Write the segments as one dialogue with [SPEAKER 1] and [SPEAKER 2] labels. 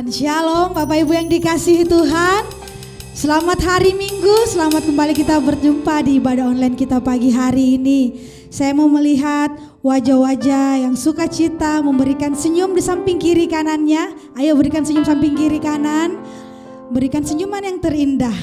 [SPEAKER 1] Tuhan. Shalom Bapak Ibu yang dikasihi Tuhan. Selamat hari Minggu, selamat kembali kita berjumpa di ibadah online kita pagi hari ini. Saya mau melihat wajah-wajah yang sukacita, memberikan senyum di samping kiri kanannya. Ayo berikan senyum samping kiri kanan. Berikan senyuman yang terindah.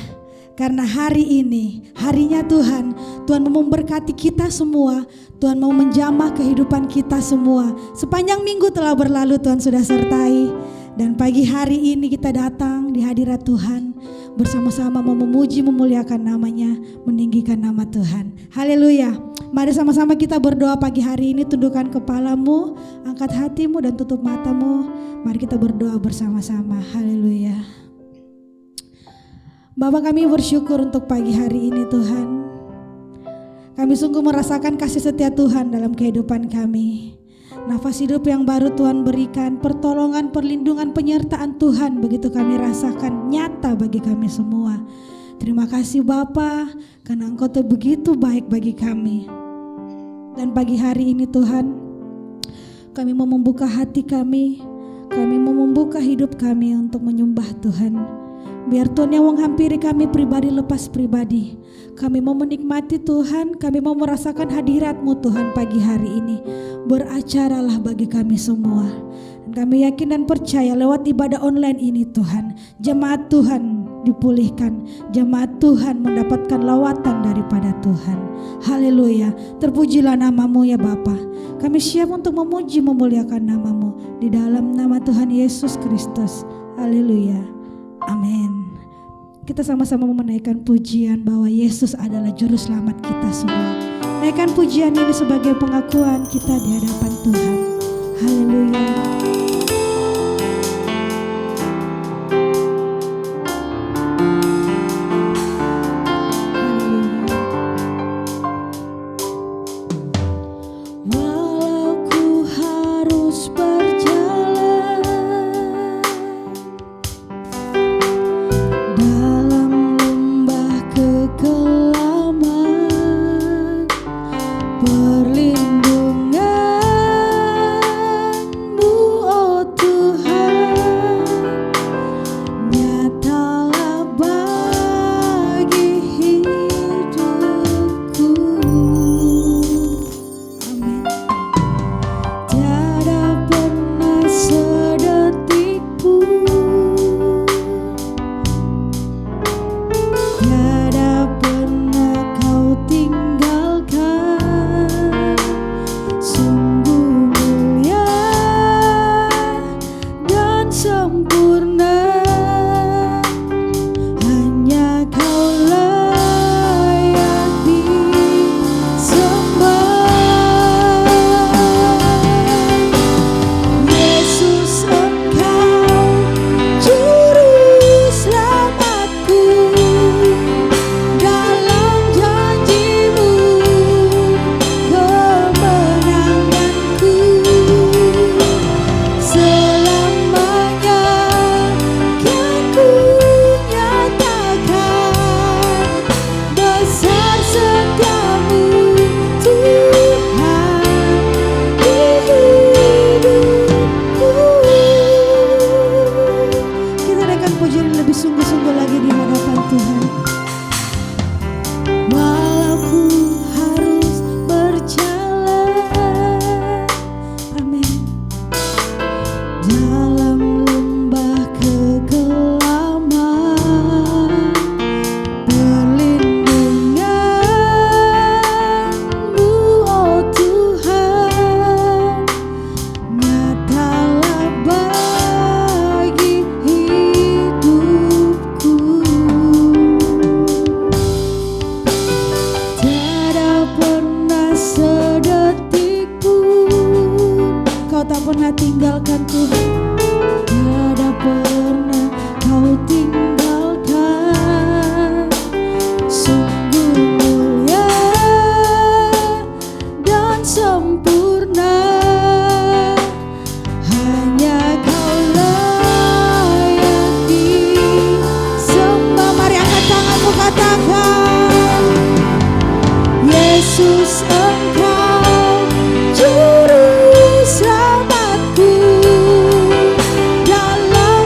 [SPEAKER 1] Karena hari ini, harinya Tuhan. Tuhan mau memberkati kita semua. Tuhan mau menjamah kehidupan kita semua. Sepanjang minggu telah berlalu, Tuhan sudah sertai. Dan pagi hari ini kita datang di hadirat Tuhan. Bersama-sama mau memuji, memuliakan namanya, meninggikan nama Tuhan. Haleluya. Mari sama-sama kita berdoa pagi hari ini. Tundukkan kepalamu, angkat hatimu dan tutup matamu. Mari kita berdoa bersama-sama. Haleluya. Bapa, kami bersyukur untuk pagi hari ini Tuhan. Kami sungguh merasakan kasih setia Tuhan dalam kehidupan kami. Nafas hidup yang baru Tuhan berikan, pertolongan, perlindungan, penyertaan Tuhan begitu kami rasakan nyata bagi kami semua. Terima kasih Bapa, karena Engkau tuh begitu baik bagi kami. Dan pagi hari ini Tuhan, kami mau membuka hati kami mau membuka hidup kami untuk menyembah Tuhan. Biar Tuhan yang menghampiri kami pribadi lepas pribadi. Kami mau menikmati Tuhan, kami mau merasakan hadirat-Mu Tuhan pagi hari ini. Beracaralah bagi kami semua. Dan kami yakin dan percaya lewat ibadah online ini Tuhan, jemaat Tuhan dipulihkan, jemaat Tuhan mendapatkan lawatan daripada Tuhan. Haleluya, terpujilah nama-Mu ya Bapa. Kami siap untuk memuji memuliakan nama-Mu di dalam nama Tuhan Yesus Kristus. Haleluya. Amin. Kita sama-sama menaikkan pujian bahwa Yesus adalah juru selamat kita semua. Naikkan pujian ini sebagai pengakuan kita di hadapan Tuhan. Haleluya. Juru selamatku dalam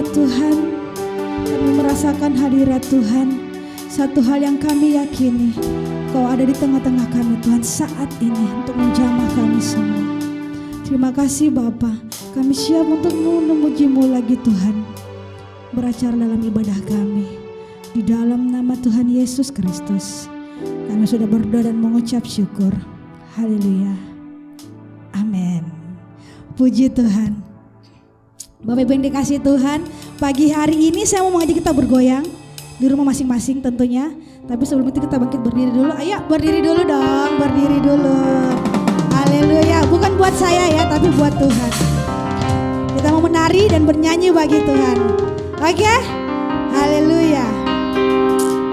[SPEAKER 1] hadirat Tuhan. Kami merasakan hadirat Tuhan. Satu hal yang kami yakini, Kau ada di tengah-tengah kami Tuhan saat ini untuk menjamah kami semua. Terima kasih Bapa, kami siap untuk memuji-Mu lagi Tuhan. Beracara dalam ibadah kami. Di dalam nama Tuhan Yesus Kristus, kami sudah berdoa dan mengucap syukur. Haleluya. Amin. Puji Tuhan. Bapak Ibu yang dikasih Tuhan, pagi hari ini saya mau mengajak kita bergoyang di rumah masing-masing tentunya. Tapi sebelum itu kita bangkit berdiri dulu. Ayo berdiri dulu dong, berdiri dulu. Haleluya, bukan buat saya ya, tapi buat Tuhan. Kita mau menari dan bernyanyi bagi Tuhan. Oke? Haleluya.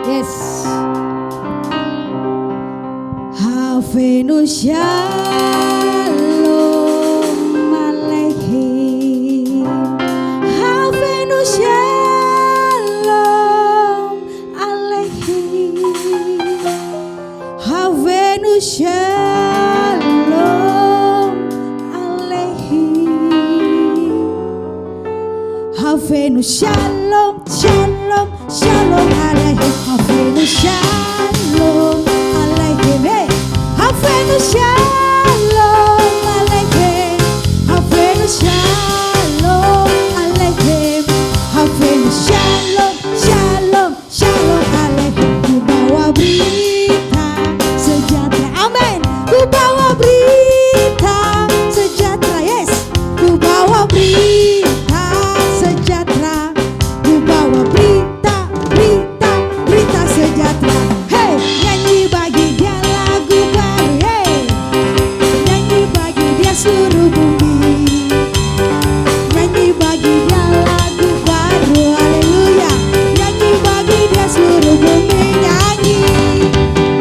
[SPEAKER 1] Yes. Havenu shalom aleichem. Havenu shalom aleichem. Havenu shalom aleichem. Havenu shalom, shalom, shalom aleichem. Havenu shalom aleichem. Hey, Havenu shalom aleichem. Havenu shalom aleichem. Havenu shalom, shalom, shalom aleichem. Ku bawa berita sejahtera, amin. Ku bawa berita sejahtera, yes. Ku bawa berita sejahtera. Ku bawa berita, berita, berita sejahtera. Hey, nyanyi bagi Dia lagu baru, hey. Nyanyi bagi Dia seluruh bumi. Nyanyi bagi Dia lagu baru, haleluya. Nyanyi bagi Dia seluruh bumi, nyanyi.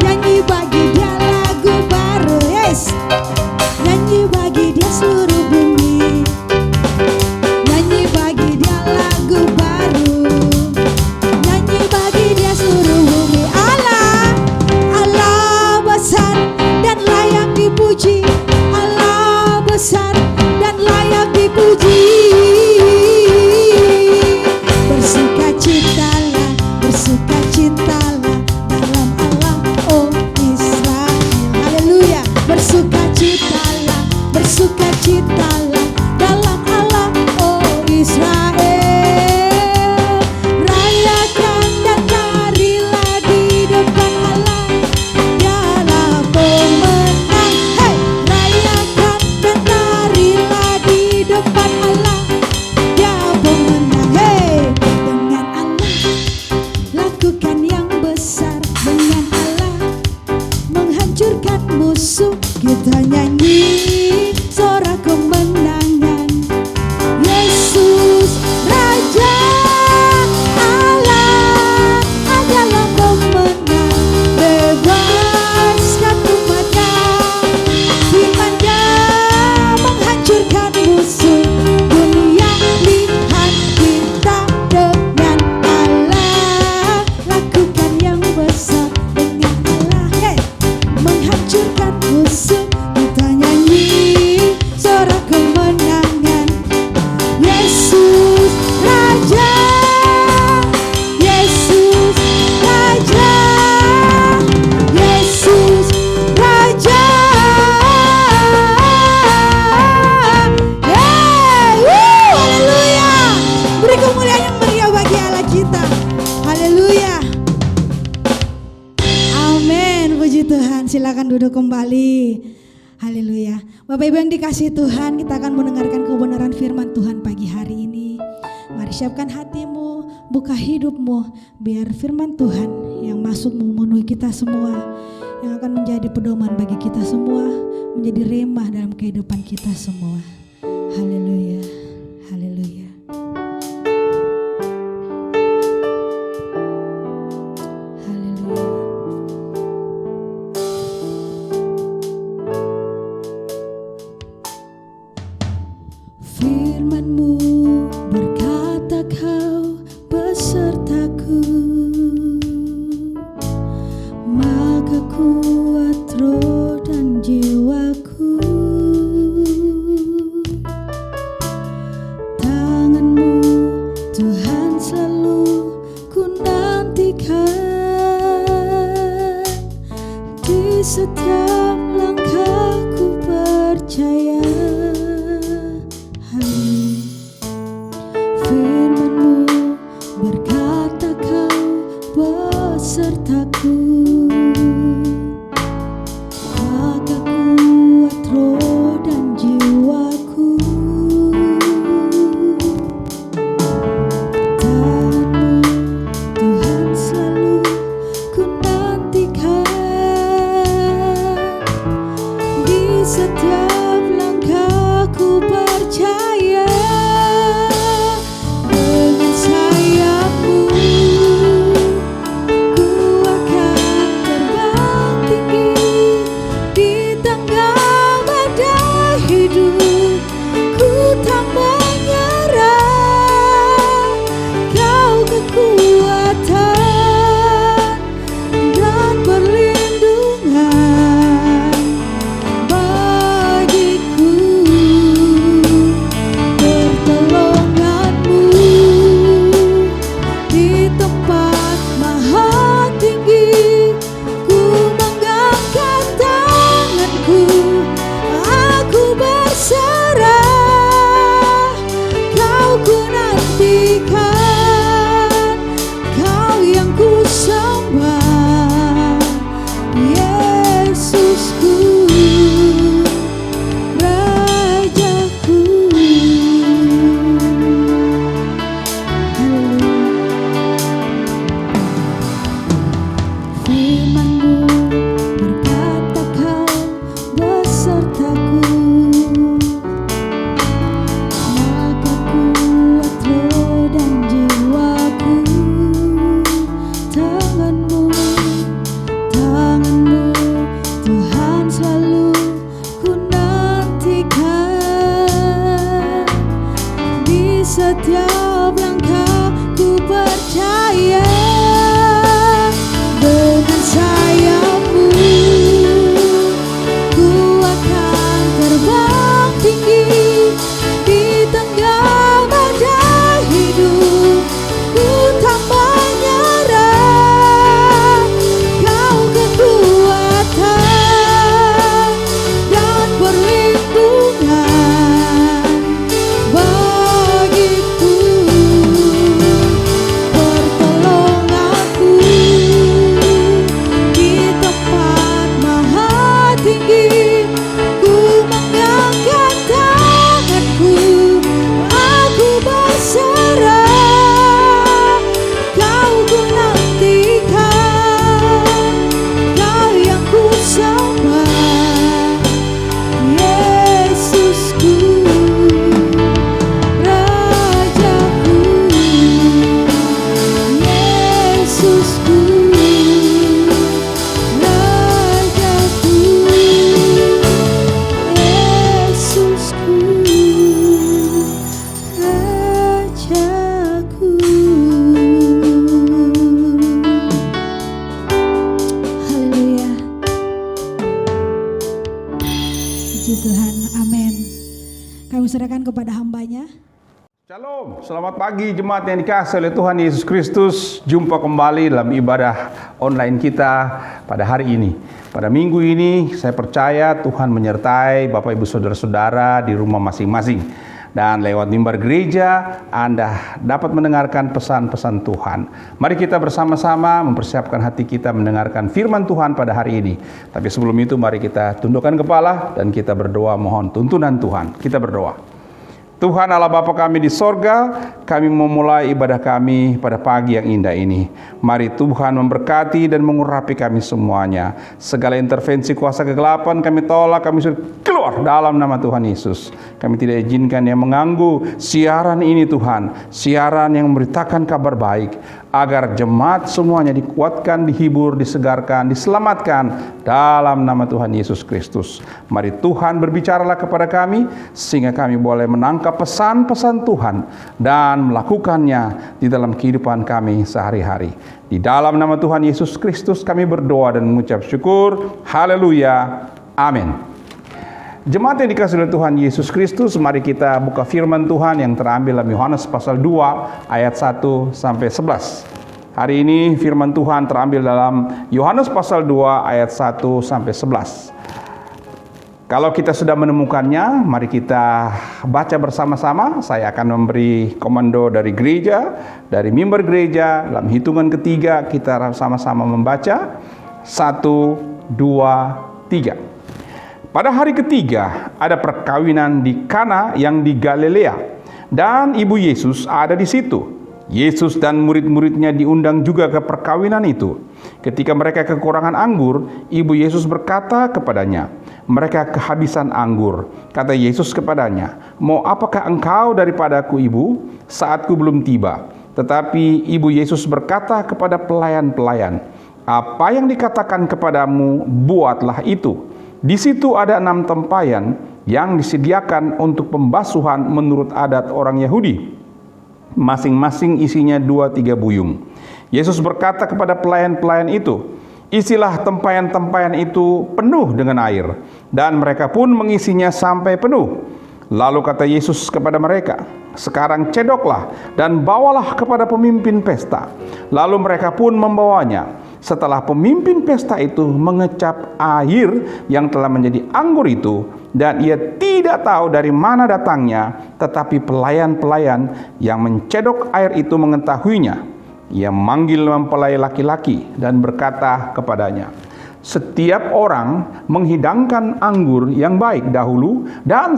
[SPEAKER 1] Nyanyi bagi Dia lagu baru, yes. Nyanyi bagi Dia seluruh bumi. Nyanyi bagi Dia lagu baru. Nyanyi bagi Dia seluruh bumi. Allah, Allah besar dan layak dipuji. Allah besar dan layak dipuji. Bersukacitalah, bersukacitalah dalam Allah, oh Israel. Haleluya. Bersukacitalah, bersukacitalah dalam Allah, oh Israel. Rayakan dan tarilah di depan Allah, Dialah pemenang. Hey, rayakan dan tarilah di depan Allah, Dia pemenang. Hey, dengan Allah lakukan yang besar, dengan Allah menghancurkan musuh. Kita nyanyi sorak kemenangan. Yesus Raja Allah adalah pemenang. Bebaskan umatnya, firman-Nya menghancurkan musuh. Dunia lihat kita dengan Allah, lakukan yang besar dengan Allah. Hey, menghancurkan musuh. Kita nyanyi sorak kemenangan. Yesus Raja, Yesus Raja, Yesus Raja. Hey, haleluya. Beri kemuliaan yang meriah bagi Allah kita. Haleluya. Amin, puji Tuhan. Silakan duduk kembali. Haleluya. Bapak Ibu yang dikasihi Tuhan, kita akan mendengarkan kebenaran firman Tuhan pagi hari ini. Mari siapkan hatimu, buka hidupmu, biar firman Tuhan yang masuk memenuhi kita semua, yang akan menjadi pedoman bagi kita semua, menjadi remah dalam kehidupan kita semua. Haleluya. Haleluya. Haleluya. Firman-Mu berkata Kau besertaku, maka kuat roh dan jiwaku. Tangan-Mu setiap langkah ku percaya dengan sayapmu ku akan terbang tinggi di tengah badai hidup. Ku tak menyerah, kau kekuatan dan perlindungan bagiku, pertolonganku di tempat maha tinggi. Ku mengangkat tanganku, aku berserah, kau ku nantikan, kau yang ku sembah, Yesusku, Rajaku, Yesusku, Rajaku, Yesusku, Rajaku. Haleluya. Puji Tuhan, amin. Kami serahkan kepada hambanya.
[SPEAKER 2] Shalom, selamat pagi jemaat yang dikasihi oleh Tuhan Yesus Kristus. Jumpa kembali dalam ibadah online kita pada hari ini. Pada minggu ini saya percaya Tuhan menyertai Bapak Ibu Saudara-saudara di rumah masing-masing. Dan lewat mimbar gereja Anda dapat mendengarkan pesan-pesan Tuhan. Mari kita bersama-sama mempersiapkan hati kita mendengarkan firman Tuhan pada hari ini. Tapi sebelum itu mari kita tundukkan kepala dan kita berdoa mohon tuntunan Tuhan. Kita berdoa. Tuhan Allah Bapa kami di sorga, kami memulai ibadah kami pada pagi yang indah ini. Mari Tuhan memberkati dan mengurapi kami semuanya. Segala intervensi kuasa kegelapan kami tolak, kami suruh keluar dalam nama Tuhan Yesus. Kami tidak izinkan yang mengganggu siaran ini Tuhan. Siaran yang memberitakan kabar baik. Agar jemaat semuanya dikuatkan, dihibur, disegarkan, diselamatkan dalam nama Tuhan Yesus Kristus. Mari Tuhan berbicaralah kepada kami sehingga kami boleh menangkap pesan-pesan Tuhan dan melakukannya di dalam kehidupan kami sehari-hari. Di dalam nama Tuhan Yesus Kristus kami berdoa dan mengucap syukur. Haleluya. Amin. Jemaat yang dikasihi oleh Tuhan Yesus Kristus, mari kita buka firman Tuhan yang terambil dalam Yohanes pasal 2 ayat 1 sampai 11. Hari ini firman Tuhan terambil dalam Yohanes pasal 2 ayat 1 sampai 11. Kalau kita sudah menemukannya, mari kita baca bersama-sama. Saya akan memberi komando dari gereja, dari mimbar gereja. Dalam hitungan ketiga kita sama-sama membaca. 1, 2, 3. Pada hari ketiga ada perkawinan di Kana yang di Galilea dan ibu Yesus ada di situ. Yesus dan murid-muridnya diundang juga ke perkawinan itu. Ketika mereka kekurangan anggur, ibu Yesus berkata kepadanya, "Mereka kehabisan anggur." Kata Yesus kepadanya, "Mau apakah engkau daripadaku, ibu? Saatku belum tiba." Tetapi ibu Yesus berkata kepada pelayan-pelayan, "Apa yang dikatakan kepadamu, buatlah itu." Di situ ada 6 tempayan yang disediakan untuk pembasuhan menurut adat orang Yahudi. Masing-masing isinya 2-3 buyung. Yesus berkata kepada pelayan-pelayan itu, "Isilah tempayan-tempayan itu penuh dengan air." Dan mereka pun mengisinya sampai penuh. Lalu kata Yesus kepada mereka, "Sekarang cedoklah dan bawalah kepada pemimpin pesta." Lalu mereka pun membawanya. Setelah pemimpin pesta itu mengecap air yang telah menjadi anggur itu, dan ia tidak tahu dari mana datangnya, tetapi pelayan-pelayan yang mencedok air itu mengetahuinya. Ia memanggil mempelai laki-laki dan berkata kepadanya, "Setiap orang menghidangkan anggur yang baik dahulu, dan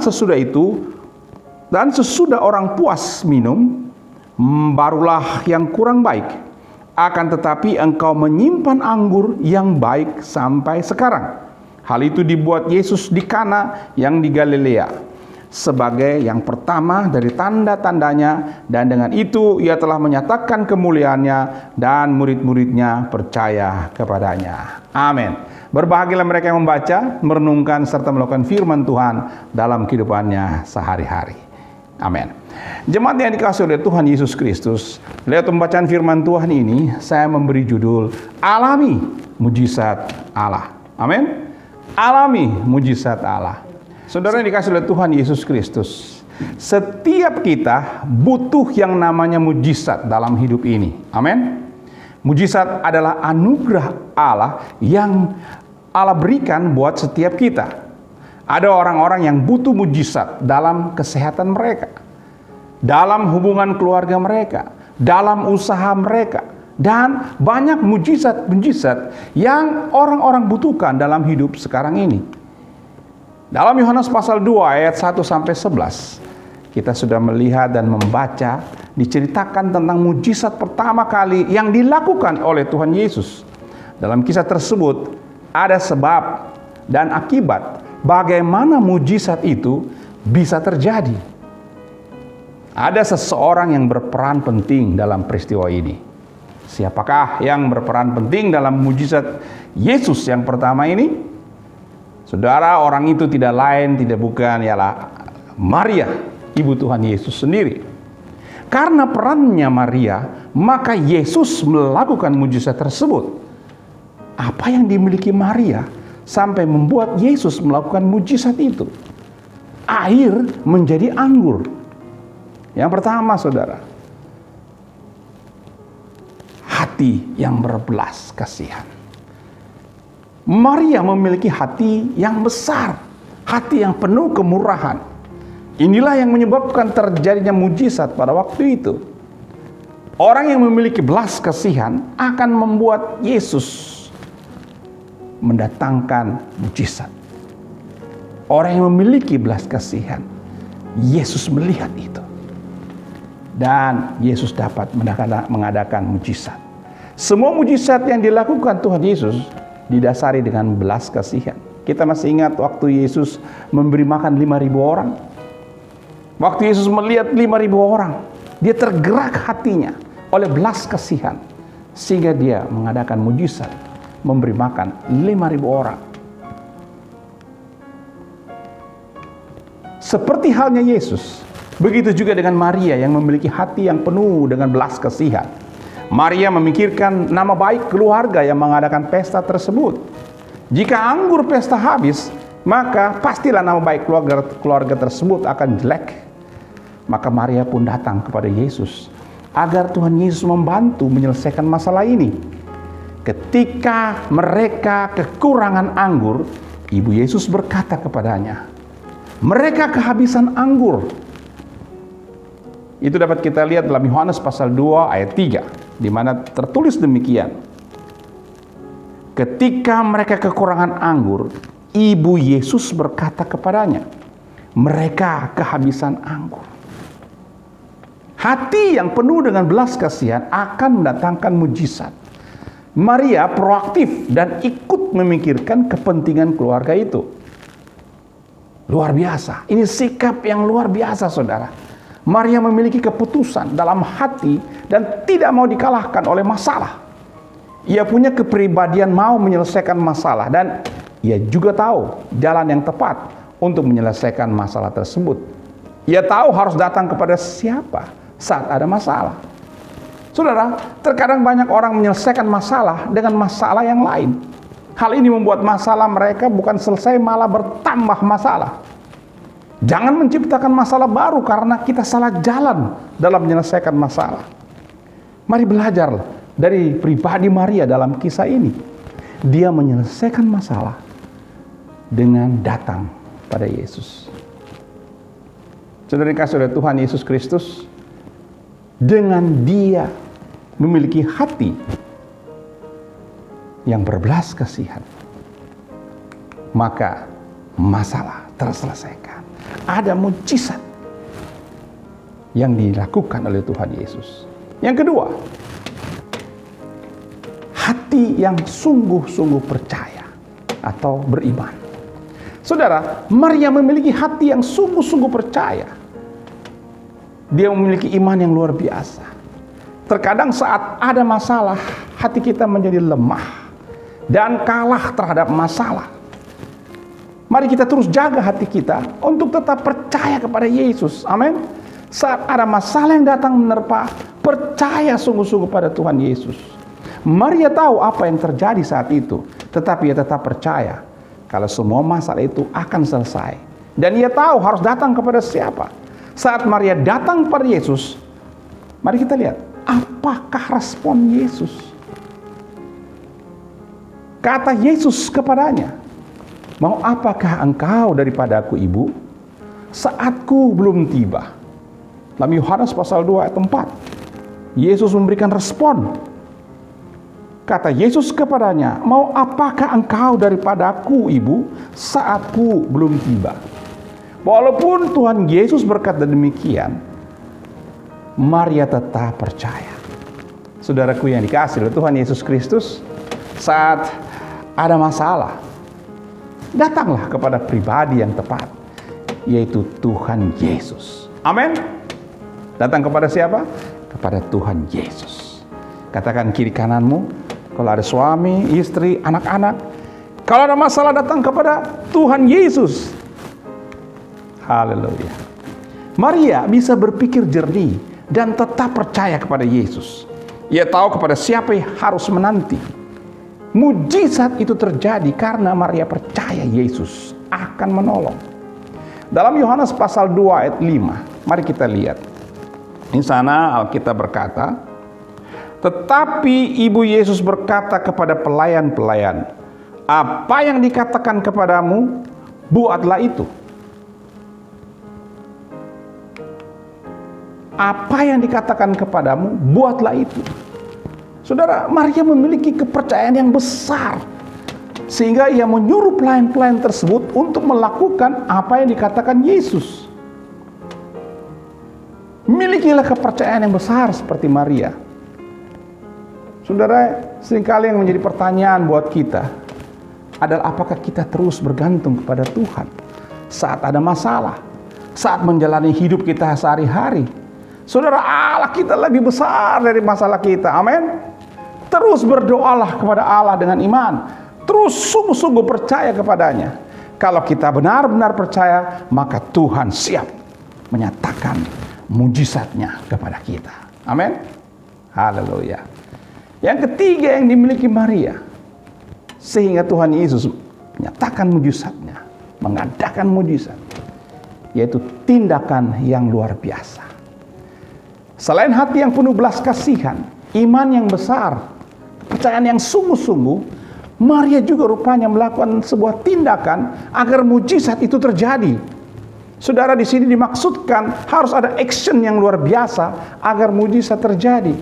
[SPEAKER 2] sesudah orang puas minum, barulah yang kurang baik. Akan tetapi engkau menyimpan anggur yang baik sampai sekarang." Hal itu dibuat Yesus di Kana yang di Galilea sebagai yang pertama dari tanda-tandanya, dan dengan itu ia telah menyatakan kemuliaannya dan murid-muridnya percaya kepadanya. Amin. Berbahagialah mereka yang membaca, merenungkan serta melakukan firman Tuhan dalam kehidupannya sehari-hari. Amin. Jemaat yang dikasihi oleh Tuhan Yesus Kristus, lewat pembacaan firman Tuhan ini, saya memberi judul Alami Mujizat Allah. Amin. Alami mujizat Allah. Saudara yang dikasihi oleh Tuhan Yesus Kristus, setiap kita butuh yang namanya mujizat dalam hidup ini. Amin. Mujizat adalah anugerah Allah yang Allah berikan buat setiap kita. Ada orang-orang yang butuh mujizat dalam kesehatan mereka, dalam hubungan keluarga mereka, dalam usaha mereka, dan banyak mujizat-mujizat yang orang-orang butuhkan dalam hidup sekarang ini. Dalam Yohanes pasal 2 ayat 1 sampai 11, kita sudah melihat dan membaca, diceritakan tentang mujizat pertama kali yang dilakukan oleh Tuhan Yesus. Dalam kisah tersebut ada sebab dan akibat bagaimana mujizat itu bisa terjadi. Ada seseorang yang berperan penting dalam peristiwa ini. Siapakah yang berperan penting dalam mujizat Yesus yang pertama ini? Saudara, orang itu tidak lain, tidak bukan, ialah Maria, ibu Tuhan Yesus sendiri. Karena perannya Maria, maka Yesus melakukan mujizat tersebut. Apa yang dimiliki Maria sampai membuat Yesus melakukan mujizat itu? Air menjadi anggur. Yang pertama, saudara, hati yang berbelas kasihan. Maria memiliki hati yang besar, hati yang penuh kemurahan. Inilah yang menyebabkan terjadinya mujizat pada waktu itu. Orang yang memiliki belas kasihan akan membuat Yesus mendatangkan mujizat. Orang yang memiliki belas kasihan, Yesus melihat itu, dan Yesus dapat mengadakan mujizat. Semua mujizat yang dilakukan Tuhan Yesus didasari dengan belas kasihan. Kita masih ingat waktu Yesus memberi makan 5.000 orang. Waktu Yesus melihat 5.000 orang, dia tergerak hatinya oleh belas kasihan, sehingga dia mengadakan mujizat, memberi makan 5.000 orang. Seperti halnya Yesus, begitu juga dengan Maria yang memiliki hati yang penuh dengan belas kasihan. Maria memikirkan nama baik keluarga yang mengadakan pesta tersebut. Jika anggur pesta habis, maka pastilah nama baik keluarga tersebut akan jelek. Maka Maria pun datang kepada Yesus agar Tuhan Yesus membantu menyelesaikan masalah ini. Ketika mereka kekurangan anggur, Ibu Yesus berkata kepadanya, mereka kehabisan anggur. Itu dapat kita lihat dalam Yohanes pasal 2 ayat 3, di mana tertulis demikian. Ketika mereka kekurangan anggur, Ibu Yesus berkata kepadanya, mereka kehabisan anggur. Hati yang penuh dengan belas kasihan akan mendatangkan mujizat. Maria proaktif dan ikut memikirkan kepentingan keluarga itu. Luar biasa. Ini sikap yang luar biasa, saudara. Maria memiliki keputusan dalam hati dan tidak mau dikalahkan oleh masalah. Ia punya kepribadian mau menyelesaikan masalah, dan ia juga tahu jalan yang tepat untuk menyelesaikan masalah tersebut. Ia tahu harus datang kepada siapa saat ada masalah. Saudara, terkadang banyak orang menyelesaikan masalah dengan masalah yang lain. Hal ini membuat masalah mereka bukan selesai, malah bertambah masalah. Jangan menciptakan masalah baru karena kita salah jalan dalam menyelesaikan masalah. Mari belajar dari pribadi Maria dalam kisah ini. Dia menyelesaikan masalah dengan datang pada Yesus. Saudara dikasihi oleh Tuhan Yesus Kristus, dengan dia memiliki hati yang berbelas kasihan, maka masalah terselesaikan. Ada mujizat yang dilakukan oleh Tuhan Yesus. Yang kedua, hati yang sungguh-sungguh percaya atau beriman. Saudara, Maria memiliki hati yang sungguh-sungguh percaya. Dia memiliki iman yang luar biasa. Terkadang saat ada masalah, hati kita menjadi lemah dan kalah terhadap masalah. Mari kita terus jaga hati kita untuk tetap percaya kepada Yesus. Amin. Saat ada masalah yang datang menerpa, percaya sungguh-sungguh pada Tuhan Yesus. Maria tahu apa yang terjadi saat itu, tetapi ia tetap percaya kalau semua masalah itu akan selesai. Dan ia tahu harus datang kepada siapa. Saat Maria datang kepada Yesus, mari kita lihat, apakah respon Yesus? Kata Yesus kepadanya, "Mau apakah engkau daripadaku, Ibu? Saatku belum tiba." Dalam Yohanes pasal 2 ayat 4, Yesus memberikan respon. Kata Yesus kepadanya, "Mau apakah engkau daripadaku, Ibu? Saatku belum tiba." Walaupun Tuhan Yesus berkata demikian, Maria tetap percaya. Saudaraku yang dikasihi oleh Tuhan Yesus Kristus, saat ada masalah, datanglah kepada pribadi yang tepat, yaitu Tuhan Yesus. Amin. Datang kepada siapa? Kepada Tuhan Yesus. Katakan kiri kananmu, kalau ada suami, istri, anak-anak, kalau ada masalah datang kepada Tuhan Yesus. Haleluya. Maria bisa berpikir jernih dan tetap percaya kepada Yesus. Ia tahu kepada siapa yang harus menanti. Mujizat itu terjadi karena Maria percaya Yesus akan menolong. Dalam Yohanes pasal 2 ayat 5, mari kita lihat. Di sana Alkitab berkata, "Tetapi Ibu Yesus berkata kepada pelayan-pelayan, 'Apa yang dikatakan kepadamu, buatlah itu.'" Apa yang dikatakan kepadamu, buatlah itu. Saudara, Maria memiliki kepercayaan yang besar, sehingga ia menyuruh pelayan-pelayan tersebut untuk melakukan apa yang dikatakan Yesus. Milikilah kepercayaan yang besar seperti Maria. Saudara, seringkali yang menjadi pertanyaan buat kita adalah apakah kita terus bergantung kepada Tuhan saat ada masalah, saat menjalani hidup kita sehari-hari. Saudara, Allah kita lebih besar dari masalah kita. Amin. Terus berdoalah kepada Allah dengan iman. Terus sungguh-sungguh percaya kepadanya. Kalau kita benar-benar percaya, maka Tuhan siap menyatakan mujizatnya kepada kita. Amin. Haleluya. Yang ketiga yang dimiliki Maria, sehingga Tuhan Yesus menyatakan mujizatnya, mengadakan mujizat, yaitu tindakan yang luar biasa. Selain hati yang penuh belas kasihan, iman yang besar, kepercayaan yang sungguh-sungguh, Maria juga rupanya melakukan sebuah tindakan agar mujizat itu terjadi. Saudara, di sini dimaksudkan harus ada action yang luar biasa agar mujizat terjadi.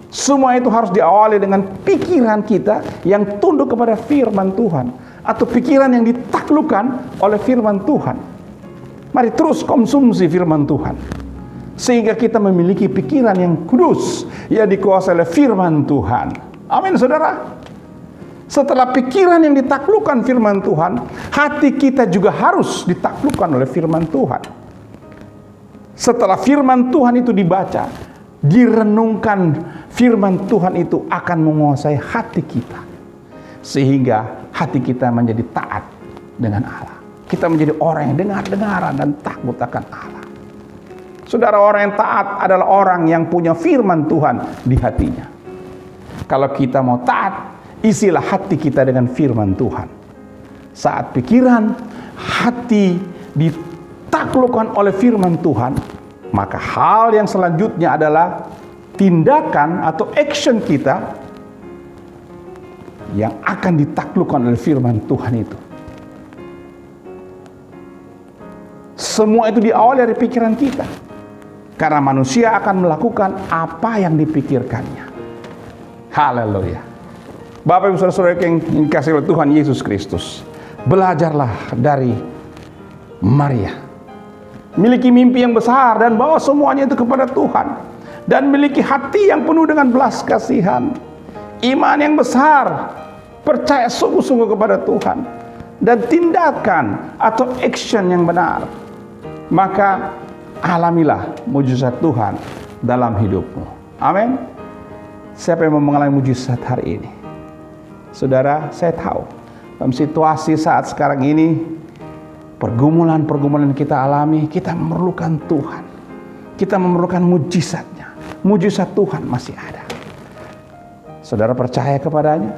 [SPEAKER 2] Semua itu harus diawali dengan pikiran kita yang tunduk kepada firman Tuhan, atau pikiran yang ditaklukkan oleh firman Tuhan. Mari terus konsumsi firman Tuhan, sehingga kita memiliki pikiran yang kudus, yang dikuasai oleh firman Tuhan. Amin, saudara. Setelah pikiran yang ditaklukkan firman Tuhan, hati kita juga harus ditaklukkan oleh firman Tuhan. Setelah firman Tuhan itu dibaca, direnungkan, firman Tuhan itu akan menguasai hati kita, sehingga hati kita menjadi taat dengan Allah. Kita menjadi orang yang dengar-dengaran dan takut akan Allah. Saudara, orang yang taat adalah orang yang punya firman Tuhan di hatinya. Kalau kita mau taat, isilah hati kita dengan firman Tuhan. Saat pikiran, hati ditaklukkan oleh firman Tuhan, maka hal yang selanjutnya adalah tindakan atau action kita yang akan ditaklukkan oleh firman Tuhan itu. Semua itu diawali dari pikiran kita. Karena manusia akan melakukan apa yang dipikirkannya. Haleluya. Bapak Ibu Saudara-saudara yang dikasihi oleh Tuhan Yesus Kristus, belajarlah dari Maria. Miliki mimpi yang besar dan bawa semuanya itu kepada Tuhan. Dan miliki hati yang penuh dengan belas kasihan. Iman yang besar, percaya sungguh-sungguh kepada Tuhan. Dan tindakan atau action yang benar. Maka alamilah mujizat Tuhan dalam hidupmu. Amin. Siapa yang mau mengalami mujizat hari ini? Saudara, saya tahu dalam situasi saat sekarang ini, pergumulan-pergumulan kita alami, kita memerlukan Tuhan. Kita memerlukan mujizatnya. Mujizat Tuhan masih ada. Saudara percaya kepadanya?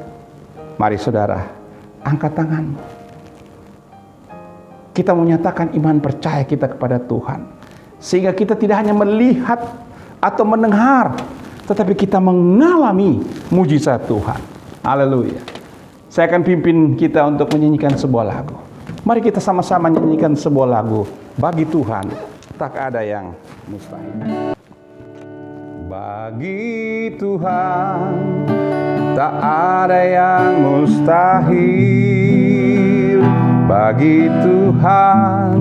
[SPEAKER 2] Mari saudara, angkat tanganmu. Kita menyatakan iman percaya kita kepada Tuhan. Sehingga kita tidak hanya melihat atau mendengar, tetapi kita mengalami mujizat Tuhan. Haleluya. Saya akan pimpin kita untuk menyanyikan sebuah lagu. Mari kita sama-sama menyanyikan sebuah lagu. Bagi Tuhan tak ada yang mustahil. Bagi Tuhan tak ada yang mustahil. Bagi Tuhan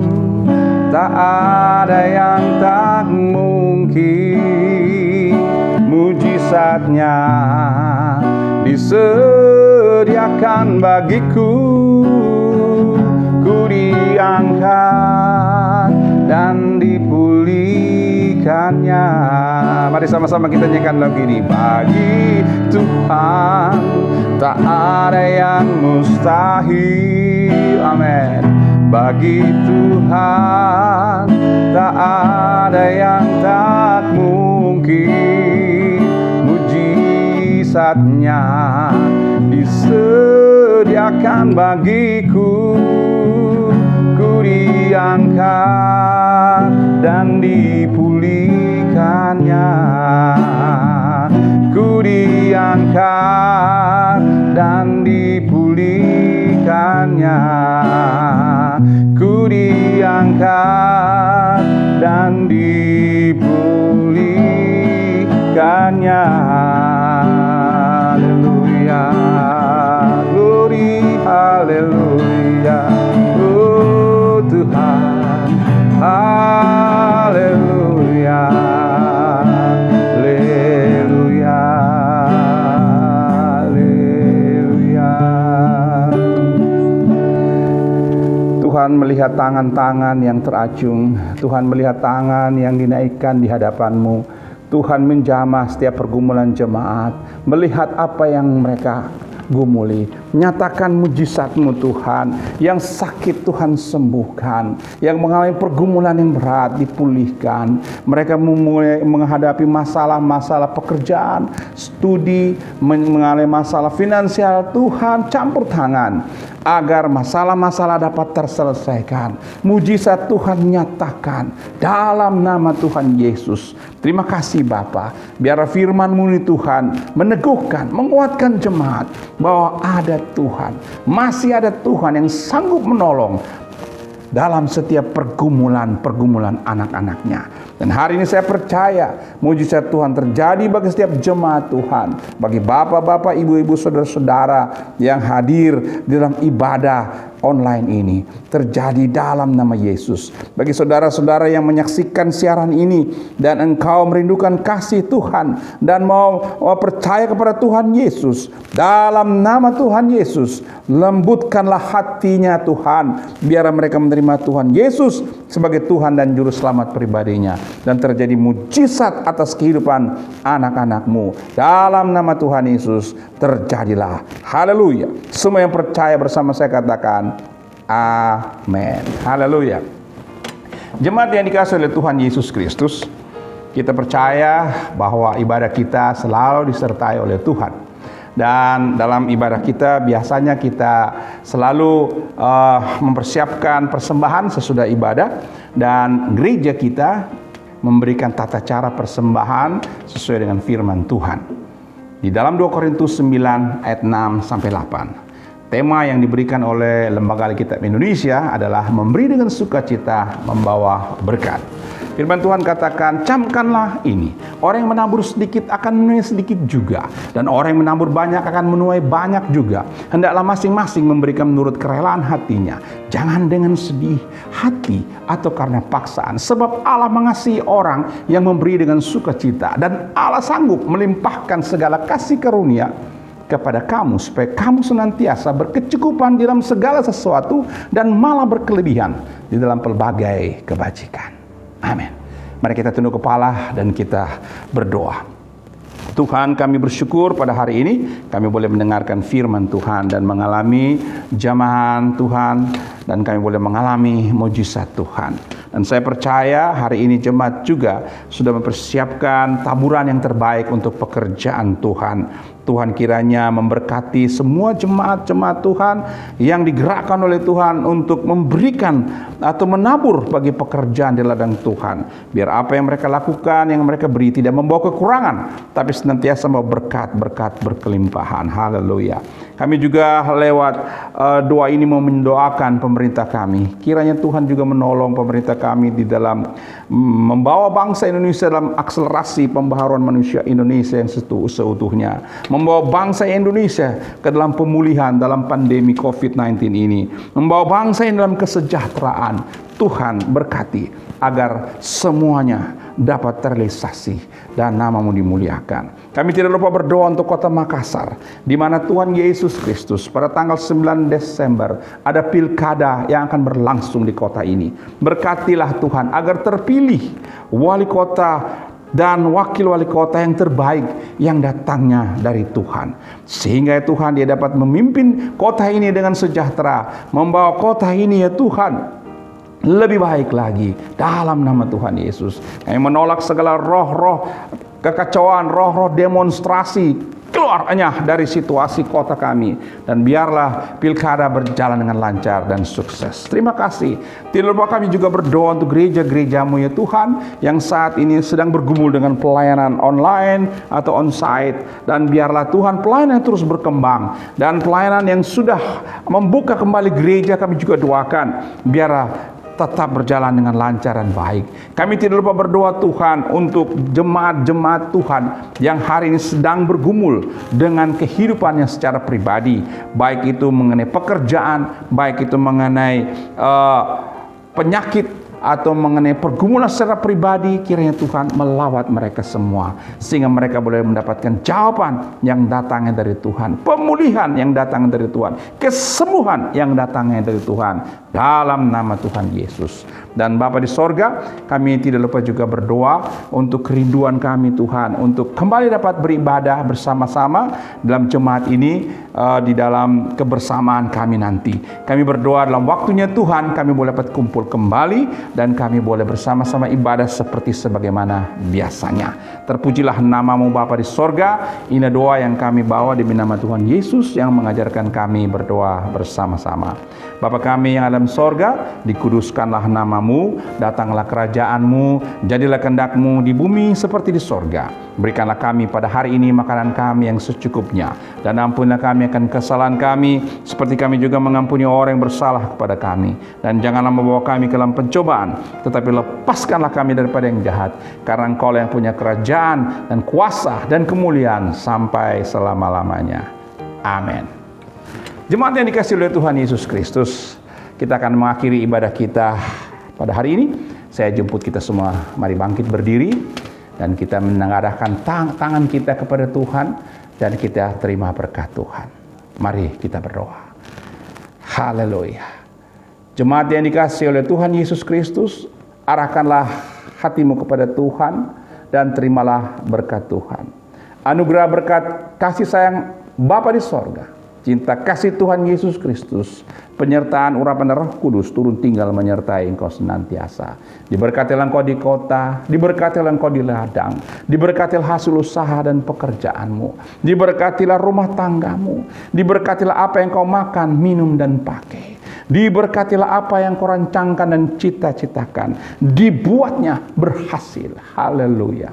[SPEAKER 2] tak ada yang tak mungkin. Mujizatnya disediakan bagiku. Ku diangkat dan dipulihkannya. Mari sama-sama kita nyanyikan lagu ini. Bagi Tuhan tak ada yang mustahil. Amin. Bagi Tuhan tak ada yang tak mungkin. Mujizatnya disediakan bagiku. Ku diangkat dan dipulihkannya. Ku diangkat dan dipulihkannya. Ku diangkat dan dipulihkannya. Haleluya. Glory, haleluya. Oh Tuhan, haleluya. Haleluya. Haleluya. Tuhan melihat tangan-tangan yang teracung. Tuhan melihat tangan yang dinaikkan di hadapan-Mu. Tuhan menjamah setiap pergumulan jemaat, melihat apa yang mereka gumuli, nyatakan mujizat-Mu Tuhan. Yang sakit Tuhan sembuhkan, yang mengalami pergumulan yang berat dipulihkan. Mereka mulai menghadapi masalah-masalah pekerjaan, studi, mengalami masalah finansial. Tuhan campur tangan agar masalah-masalah dapat terselesaikan. Mujizat Tuhan nyatakan dalam nama Tuhan Yesus. Terima kasih Bapa. Biar firman-Mu ini Tuhan meneguhkan, menguatkan jemaat bahwa ada Tuhan, masih ada Tuhan yang sanggup menolong dalam setiap pergumulan anak-anaknya. Dan hari ini saya percaya mujizat Tuhan terjadi bagi setiap jemaat Tuhan, bagi bapak-bapak, ibu-ibu, saudara-saudara yang hadir di dalam ibadah online ini. Terjadi dalam nama Yesus. Bagi saudara-saudara yang menyaksikan siaran ini dan engkau merindukan kasih Tuhan dan mau percaya kepada Tuhan Yesus, dalam nama Tuhan Yesus, lembutkanlah hatinya Tuhan, biar mereka menerima Tuhan Yesus sebagai Tuhan dan Juru Selamat pribadinya, dan terjadi mujizat atas kehidupan anak-anak-Mu. Dalam nama Tuhan Yesus terjadilah. Haleluya. Semua yang percaya bersama saya katakan amin. Haleluya. Jemaat yang dikasihi oleh Tuhan Yesus Kristus, kita percaya bahwa ibadah kita selalu disertai oleh Tuhan. Dan dalam ibadah kita biasanya kita selalu mempersiapkan persembahan sesudah ibadah, dan gereja kita memberikan tata cara persembahan sesuai dengan firman Tuhan. Di dalam 2 Korintus 9 ayat 6 sampai 8. Tema yang diberikan oleh Lembaga Alkitab Indonesia adalah memberi dengan sukacita membawa berkat. Firman Tuhan katakan, camkanlah ini. Orang yang menabur sedikit akan menuai sedikit juga, dan orang yang menabur banyak akan menuai banyak juga. Hendaklah masing-masing memberikan menurut kerelaan hatinya, jangan dengan sedih hati atau karena paksaan. Sebab Allah mengasihi orang yang memberi dengan sukacita, dan Allah sanggup melimpahkan segala kasih karunia kepada kamu, supaya kamu senantiasa berkecukupan di dalam segala sesuatu dan malah berkelebihan di dalam pelbagai kebajikan. Amin. Mari kita tunduk kepala dan kita berdoa. Tuhan, kami bersyukur pada hari ini kami boleh mendengarkan firman Tuhan dan mengalami jamahan Tuhan, dan kami boleh mengalami mujizat Tuhan. Dan saya percaya hari ini jemaat juga sudah mempersiapkan taburan yang terbaik untuk pekerjaan Tuhan. Tuhan kiranya memberkati semua jemaat-jemaat Tuhan yang digerakkan oleh Tuhan untuk memberikan atau menabur bagi pekerjaan di ladang Tuhan. Biar apa yang mereka lakukan, yang mereka beri tidak membawa kekurangan, tapi senantiasa membawa berkat-berkat berkelimpahan. Haleluya. Kami juga lewat doa ini mau mendoakan pemerintah kami. Kiranya Tuhan juga menolong pemerintah kami di dalam membawa bangsa Indonesia dalam akselerasi pembaharuan manusia Indonesia yang seutuhnya. Membawa bangsa Indonesia ke dalam pemulihan dalam pandemi COVID-19 ini. Membawa bangsa ini dalam kesejahteraan. Tuhan berkati agar semuanya dapat terrealisasi dan nama-Mu dimuliakan. Kami tidak lupa berdoa untuk kota Makassar, di mana Tuhan Yesus Kristus pada tanggal 9 Desember ada pilkada yang akan berlangsung di kota ini. Berkatilah Tuhan agar terpilih wali kota dan wakil wali kota yang terbaik yang datangnya dari Tuhan, sehingga ya Tuhan dia dapat memimpin kota ini dengan sejahtera, membawa kota ini ya Tuhan lebih baik lagi dalam nama Tuhan Yesus. Kami menolak segala roh-roh kekacauan, roh-roh demonstrasi, keluarnya dari situasi kota kami, dan biarlah pilkada berjalan dengan lancar dan sukses. Terima kasih. Tidak lupa kami juga berdoa untuk gereja-gereja-Mu ya Tuhan yang saat ini sedang bergumul dengan pelayanan online atau onsite, dan biarlah Tuhan pelayanan terus berkembang, dan pelayanan yang sudah membuka kembali gereja kami juga doakan biarlah tetap berjalan dengan lancar dan baik. Kami tidak lupa berdoa Tuhan untuk jemaat-jemaat Tuhan yang hari ini sedang bergumul dengan kehidupannya secara pribadi, baik itu mengenai pekerjaan, baik itu mengenai penyakit atau mengenai pergumulan secara pribadi. Kiranya Tuhan melawat mereka semua sehingga mereka boleh mendapatkan jawaban yang datangnya dari Tuhan, pemulihan yang datangnya dari Tuhan, kesembuhan yang datangnya dari Tuhan dalam nama Tuhan Yesus. Dan Bapa di sorga, kami tidak lupa juga berdoa untuk kerinduan kami Tuhan untuk kembali dapat beribadah bersama-sama dalam jemaat ini, di dalam kebersamaan kami nanti. Kami berdoa dalam waktunya Tuhan kami boleh dapat kumpul kembali dan kami boleh bersama-sama ibadah seperti sebagaimana biasanya. Terpujilah nama-Mu Bapa di sorga. Ini doa yang kami bawa demi nama Tuhan Yesus yang mengajarkan kami berdoa bersama-sama. Bapa kami yang ada di sorga, dikuduskanlah nama-Mu, datanglah kerajaan-Mu, jadilah kehendak-Mu di bumi seperti di sorga. Berikanlah kami pada hari ini makanan kami yang secukupnya, dan ampunilah kami akan kesalahan kami, seperti kami juga mengampuni orang yang bersalah kepada kami. Dan janganlah membawa kami ke dalam pencobaan, tetapi lepaskanlah kami daripada yang jahat, karena Engkau yang punya kerajaan dan kuasa dan kemuliaan sampai selama-lamanya. Amin. Jemaat yang dikasihi oleh Tuhan Yesus Kristus, kita akan mengakhiri ibadah kita pada hari ini. Saya jemput kita semua, mari bangkit berdiri dan kita menengadahkan tangan kita kepada Tuhan dan kita terima berkat Tuhan. Mari kita berdoa. Haleluya. Jemaat yang dikasihi oleh Tuhan Yesus Kristus, arahkanlah hatimu kepada Tuhan dan terimalah berkat Tuhan. Anugerah berkat kasih sayang Bapa di sorga, cinta kasih Tuhan Yesus Kristus, penyertaan urapan Roh Kudus turun tinggal menyertai engkau senantiasa. Diberkatilah engkau di kota, diberkatilah engkau di ladang, diberkatilah hasil usaha dan pekerjaanmu, diberkatilah rumah tanggamu, diberkatilah apa yang kau makan, minum dan pakai. Diberkatilah apa yang kau rancangkan dan cita-citakan, dibuatnya berhasil. Haleluya.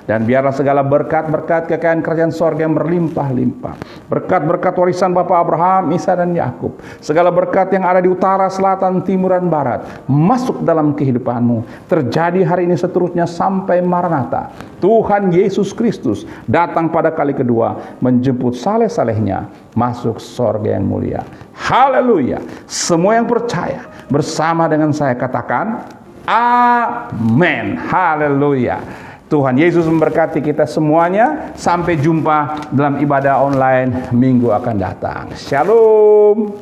[SPEAKER 2] Dan biarlah segala berkat-berkat kekayaan kerajaan sorga yang berlimpah-limpah, berkat-berkat warisan Bapa Abraham, Isa dan Yakub, segala berkat yang ada di utara, selatan, timur dan barat masuk dalam kehidupanmu, terjadi hari ini seterusnya sampai Maranatha. Tuhan Yesus Kristus datang pada kali kedua menjemput saleh-salehnya masuk sorga yang mulia. Haleluya. Semua yang percaya bersama dengan saya katakan amin. Haleluya. Tuhan Yesus memberkati kita semuanya. Sampai jumpa dalam ibadah online minggu akan datang. Shalom.